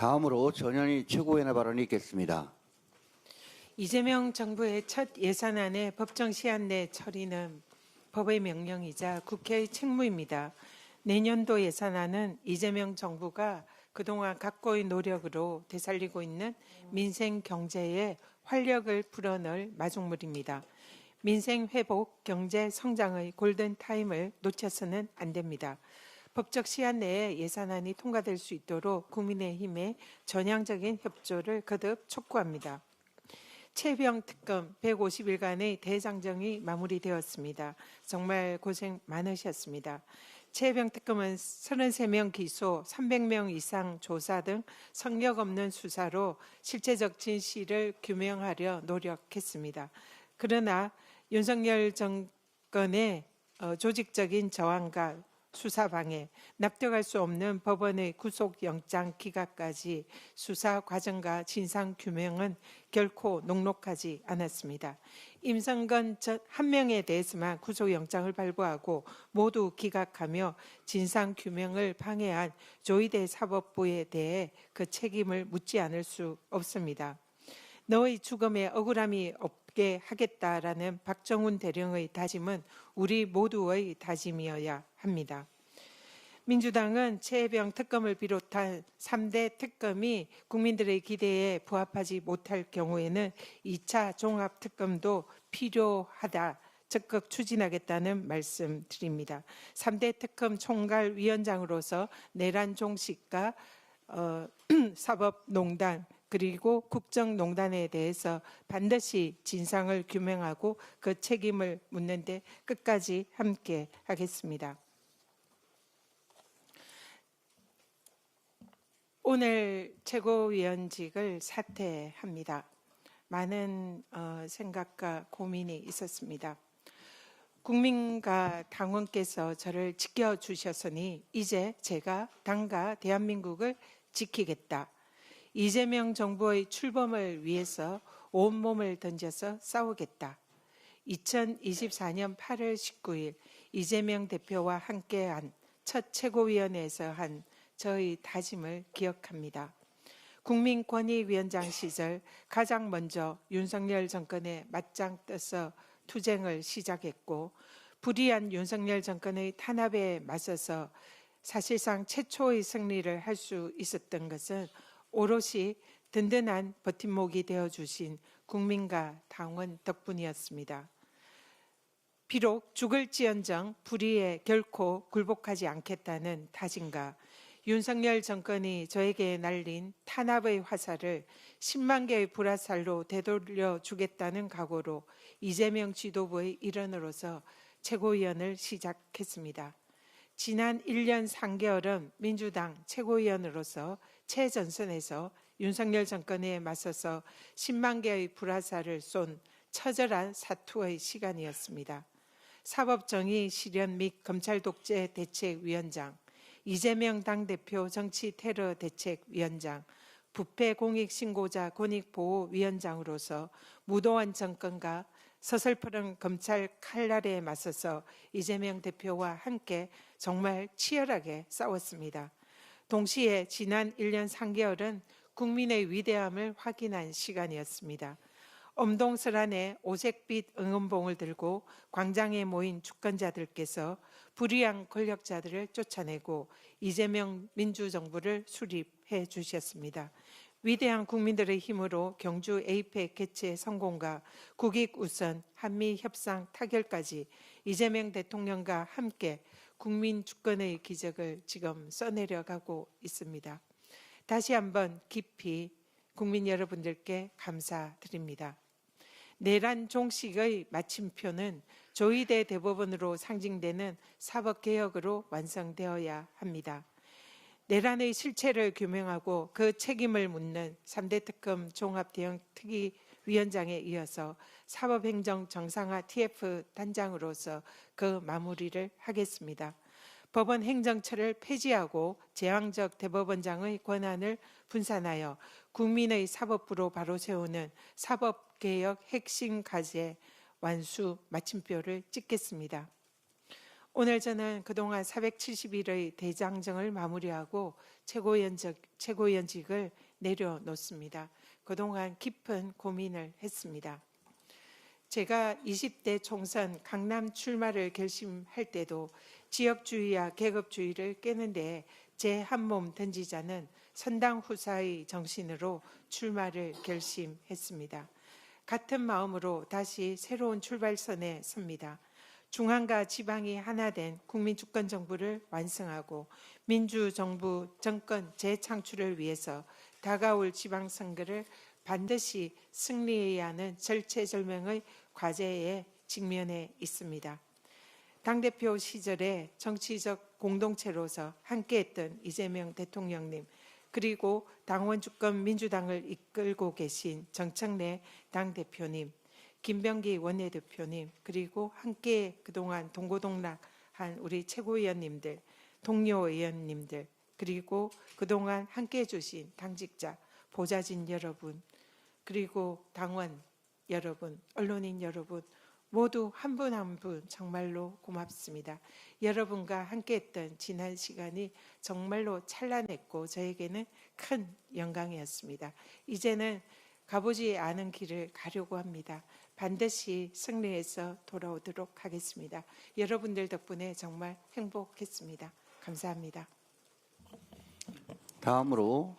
다음으로 전현희 최고위원의 발언이 있겠습니다. 이재명 정부의 첫 예산안의 법정 시한 내 처리는 법의 명령이자 국회의 책무입니다. 내년도 예산안은 이재명 정부가 그동안 각고의 노력으로 되살리고 있는 민생 경제에 활력을 불어넣을 마중물입니다. 민생 회복, 경제 성장의 골든타임을 놓쳐서는 안 됩니다. 법적 시한 내에 예산안이 통과될 수 있도록 국민의힘의 전향적인 협조를 거듭 촉구합니다. 최병 특검 150일간의 대장정이 마무리되었습니다. 정말 고생 많으셨습니다. 최병 특검은 33명 기소, 300명 이상 조사 등 성역 없는 수사로 실체적 진실을 규명하려 노력했습니다. 그러나 윤석열 정권의 조직적인 저항과 수사방해, 납득할 수 없는 법원의 구속영장 기각까지 수사 과정과 진상규명은 결코 녹록하지 않았습니다. 임성건 한 명에 대해서만 구속영장을 발부하고 모두 기각하며 진상규명을 방해한 조희대 사법부에 대해 그 책임을 묻지 않을 수 없습니다. 너의 죽음에 억울함이 없게 하겠다라는 박정훈 대령의 다짐은 우리 모두의 다짐이어야 합니다. 민주당은 최병 특검을 비롯한 3대 특검이 국민들의 기대에 부합하지 못할 경우에는 2차 종합특검도 필요하다. 적극 추진하겠다는 말씀 드립니다. 3대 특검 총괄위원장으로서 내란 종식과 사법농단 그리고 국정농단에 대해서 반드시 진상을 규명하고 그 책임을 묻는 데 끝까지 함께 하겠습니다. 오늘 최고위원직을 사퇴합니다. 많은 생각과 고민이 있었습니다. 국민과 당원께서 저를 지켜주셨으니 이제 제가 당과 대한민국을 지키겠다. 이재명 정부의 출범을 위해서 온몸을 던져서 싸우겠다. 2024년 8월 19일 이재명 대표와 함께한 첫 최고위원회에서 한 저의 다짐을 기억합니다. 국민권익위원장 시절 가장 먼저 윤석열 정권에 맞짱 떠서 투쟁을 시작했고 불의한 윤석열 정권의 탄압에 맞서서 사실상 최초의 승리를 할 수 있었던 것은 오롯이 든든한 버팀목이 되어주신 국민과 당원 덕분이었습니다. 비록 죽을지언정 불의에 결코 굴복하지 않겠다는 다짐과 윤석열 정권이 저에게 날린 탄압의 화살을 10만 개의 불화살로 되돌려주겠다는 각오로 이재명 지도부의 일원으로서 최고위원을 시작했습니다. 지난 1년 3개월은 민주당 최고위원으로서 최전선에서 윤석열 정권에 맞서서 10만 개의 불화살을 쏜 처절한 사투의 시간이었습니다. 사법정의 실현 및 검찰독재 대책위원장, 이재명 당대표 정치테러 대책위원장, 부패공익신고자 권익보호위원장으로서 무도한 정권과 서슬퍼런 검찰 칼날에 맞서서 이재명 대표와 함께 정말 치열하게 싸웠습니다. 동시에 지난 1년 3개월은 국민의 위대함을 확인한 시간이었습니다. 엄동설안에 오색빛 응원봉을 들고 광장에 모인 주권자들께서 불의한 권력자들을 쫓아내고 이재명 민주정부를 수립해 주셨습니다. 위대한 국민들의 힘으로 경주 에이펙 개최 성공과 국익 우선 한미 협상 타결까지 이재명 대통령과 함께 국민 주권의 기적을 지금 써내려가고 있습니다. 다시 한번 깊이 국민 여러분들께 감사드립니다. 내란 종식의 마침표는 조희대 대법원으로 상징되는 사법개혁으로 완성되어야 합니다. 내란의 실체를 규명하고 그 책임을 묻는 3대 특검 종합대응특위위원장에 이어서 사법행정 정상화 TF 단장으로서 그 마무리를 하겠습니다. 법원 행정처를 폐지하고 제왕적 대법원장의 권한을 분산하여 국민의 사법부로 바로 세우는 사법개혁 핵심 과제 완수 마침표를 찍겠습니다. 오늘 저는 그동안 470일의 대장정을 마무리하고 최고위원직을 내려놓습니다. 그동안 깊은 고민을 했습니다. 제가 20대 총선 강남 출마를 결심할 때도 지역주의와 계급주의를 깨는데 제 한몸 던지자는 선당 후사의 정신으로 출마를 결심했습니다. 같은 마음으로 다시 새로운 출발선에 섭니다. 중앙과 지방이 하나 된 국민주권정부를 완성하고 민주정부 정권 재창출을 위해서 다가올 지방선거를 반드시 승리해야 하는 절체절명의 과제에 직면해 있습니다. 당대표 시절에 정치적 공동체로서 함께했던 이재명 대통령님, 그리고 당원 주권 민주당을 이끌고 계신 정청래 당대표님, 김병기 원내대표님, 그리고 함께 그동안 동고동락한 우리 최고위원님들, 동료 의원님들, 그리고 그동안 함께해 주신 당직자, 보좌진 여러분, 그리고 당원 여러분, 언론인 여러분, 모두 한 분 한 분 정말로 고맙습니다. 여러분과 함께했던 지난 시간이 정말로 찬란했고 저에게는 큰 영광이었습니다. 이제는 가보지 않은 길을 가려고 합니다. 반드시 승리해서 돌아오도록 하겠습니다. 여러분들 덕분에 정말 행복했습니다. 감사합니다. 다음으로